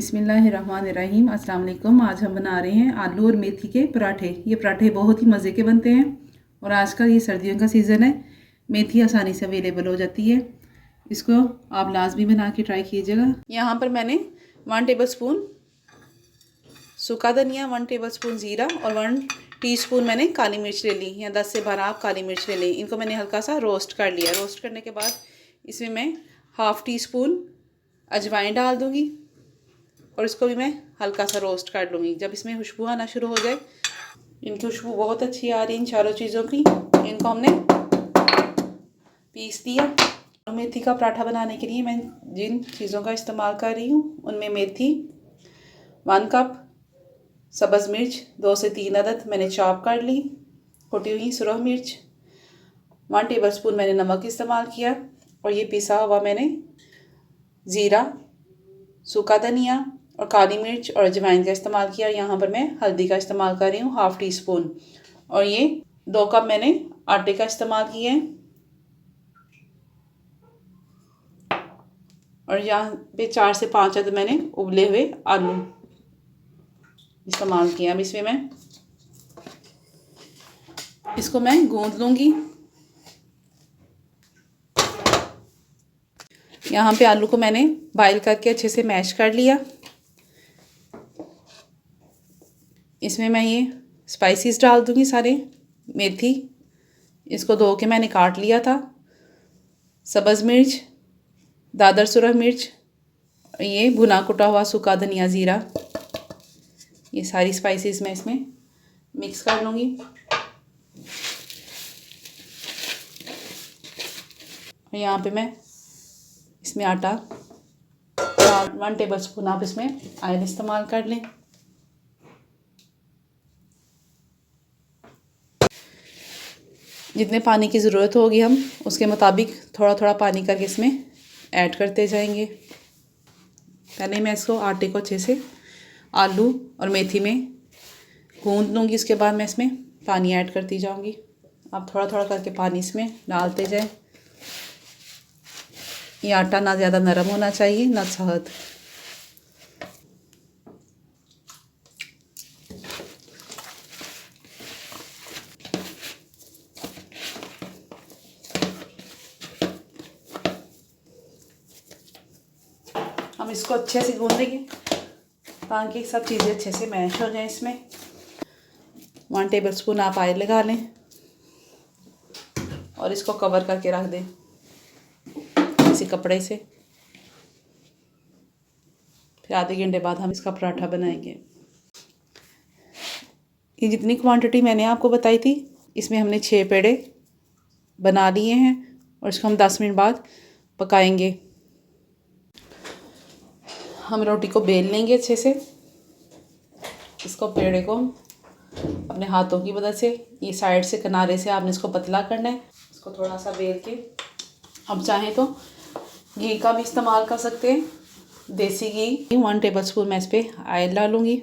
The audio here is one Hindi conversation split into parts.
बिस्मिल्लाहिर्रहमानिर्रहीम। अस्सलाम वालेकुम। आज हम बना रहे हैं आलू और मेथी के पराठे। ये पराठे बहुत ही मज़े के बनते हैं और आजकल ये सर्दियों का सीज़न है, मेथी आसानी से अवेलेबल हो जाती है। इसको आप लाजमी बना के ट्राई कीजिएगा। यहाँ पर मैंने 1 टेबलस्पून सूखा धनिया, 1 टेबलस्पून ज़ीरा और 1 टीस्पून मैंने काली मिर्च ले ली, या 10 से 12 आप काली मिर्च ले लें। इनको मैंने हल्का सा रोस्ट कर लिया। रोस्ट करने के बाद इसमें मैं 1/2 टीस्पून अजवाइन डाल दूँगी और इसको भी मैं हल्का सा रोस्ट कर लूँगी। जब इसमें खुशबू आना शुरू हो जाए, इनकी खुशबू बहुत अच्छी आ रही है इन चारों चीज़ों की, इनको हमने पीस दिया। मेथी का पराठा बनाने के लिए मैं जिन चीज़ों का इस्तेमाल कर रही हूँ उनमें मेथी 1 कप, सब्ज़ मिर्च 2 से 3 अदद मैंने चॉप कर ली, कुटी हुई सुरख मिर्च, 1 टेबलस्पून मैंने नमक इस्तेमाल किया और ये पिसा हुआ मैंने ज़ीरा, सूखा धनिया और काली मिर्च और अजवाइन का इस्तेमाल किया। यहाँ पर मैं हल्दी का इस्तेमाल कर रही हूँ 1/2 टीस्पून, और ये 2 कप मैंने आटे का इस्तेमाल किया है। और यहाँ पे 4 से 5 अदद मैंने उबले हुए आलू इस्तेमाल किया। अब इसमें मैं इसको गूंद लूँगी। यहाँ पे आलू को मैंने बॉईल करके अच्छे से मैश कर लिया। इसमें मैं ये स्पाइसेस डाल दूँगी सारे। मेथी, इसको धो के मैंने काट लिया था, सब्ज़ मिर्च, दादर सुरख मिर्च, ये भुना कुटा हुआ सूखा धनिया, ज़ीरा, ये सारी स्पाइसेस मैं इसमें मिक्स कर लूँगी। और यहाँ पे मैं इसमें आटा 1 टेबलस्पून आप इसमें ऑयल इस्तेमाल कर लें। जितने पानी की ज़रूरत होगी हम उसके मुताबिक थोड़ा थोड़ा पानी करके इसमें ऐड करते जाएंगे। पहले मैं इसको आटे को अच्छे से आलू और मेथी में गूंद लूँगी, उसके बाद मैं इसमें पानी ऐड करती जाऊँगी। आप थोड़ा थोड़ा करके पानी इसमें डालते जाएं। ये आटा ना ज़्यादा नरम होना चाहिए ना सख्त। हम इसको अच्छे से गूंदेंगे ताकि सब चीज़ें अच्छे से मैश हो जाएं। इसमें 1 टेबलस्पून आप ऑयल लगा लें और इसको कवर करके रख दें किसी कपड़े से। फिर आधे घंटे बाद हम इसका पराठा बनाएंगे। ये जितनी क्वांटिटी मैंने आपको बताई थी, इसमें हमने 6 पेड़े बना लिए हैं और इसको हम 10 मिनट बाद पकाएंगे। हम रोटी को बेल लेंगे अच्छे से। इसको पेड़े को अपने हाथों की मदद से, ये साइड से किनारे से आपने इसको पतला करना है। इसको थोड़ा सा बेल के, अब चाहें तो घी का भी इस्तेमाल कर सकते हैं, देसी घी 1 टेबलस्पून मैं इस पर ऑयल डालूँगी।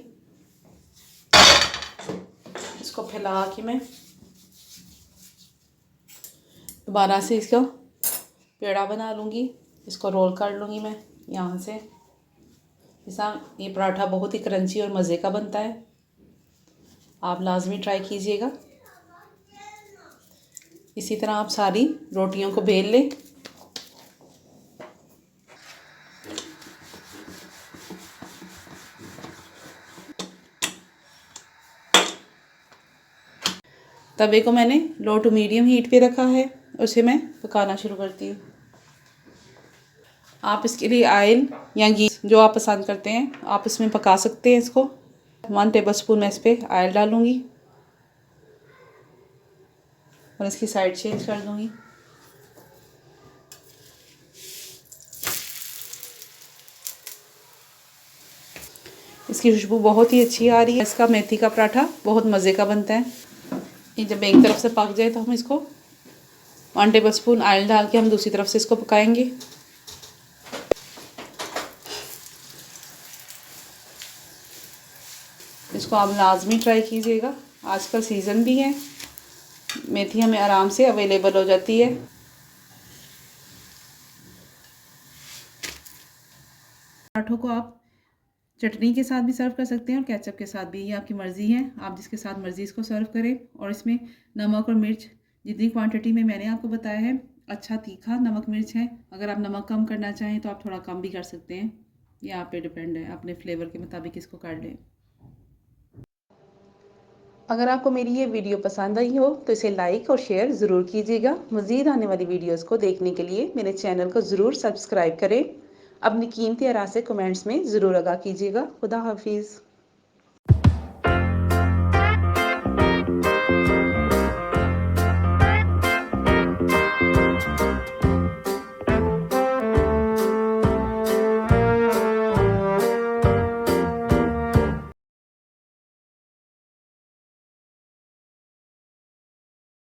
इसको फैला के मैं दोबारा से इसका पेड़ा बना लूँगी। इसको रोल कर लूँगी मैं यहाँ से। ऐसा ये पराठा बहुत ही क्रंची और मज़े का बनता है। आप लाजमी ट्राई कीजिएगा। इसी तरह आप सारी रोटियों को बेल लें। तवे को मैंने लो टू मीडियम हीट पे रखा है, उसे मैं पकाना शुरू करती हूँ। आप इसके लिए ऑयल या घी जो आप पसंद करते हैं आप इसमें पका सकते हैं। इसको 1 टेबलस्पून मैं इस पर ऑयल डालूँगी और इसकी साइड चेंज कर दूँगी। इसकी खुशबू बहुत ही अच्छी आ रही है। इसका मेथी का पराठा बहुत मज़े का बनता है। ये जब एक तरफ से पक जाए तो हम इसको 1 टेबलस्पून ऑयल डाल के हम दूसरी तरफ से इसको पकाएंगे। इसको आप लाजमी ट्राई कीजिएगा। आजकल सीज़न भी है, मेथी हमें आराम से अवेलेबल हो जाती है। पराठों को आप चटनी के साथ भी सर्व कर सकते हैं और केचप के साथ भी, ये आपकी मर्ज़ी है, आप जिसके साथ मर्ज़ी इसको सर्व करें। और इसमें नमक और मिर्च जितनी क्वांटिटी में मैंने आपको बताया है, अच्छा तीखा नमक मिर्च है। अगर आप नमक कम करना चाहें तो आप थोड़ा कम भी कर सकते हैं, ये आप पे डिपेंड है, अपने फ्लेवर के मुताबिक इसको काट लें। अगर आपको मेरी ये वीडियो पसंद आई हो तो इसे लाइक और शेयर ज़रूर कीजिएगा। मज़ीद आने वाली वीडियोस को देखने के लिए मेरे चैनल को ज़रूर सब्सक्राइब करें। अपनी कीमती आरा से कमेंट्स में ज़रूर आगाह कीजिएगा। खुदा हाफिज़।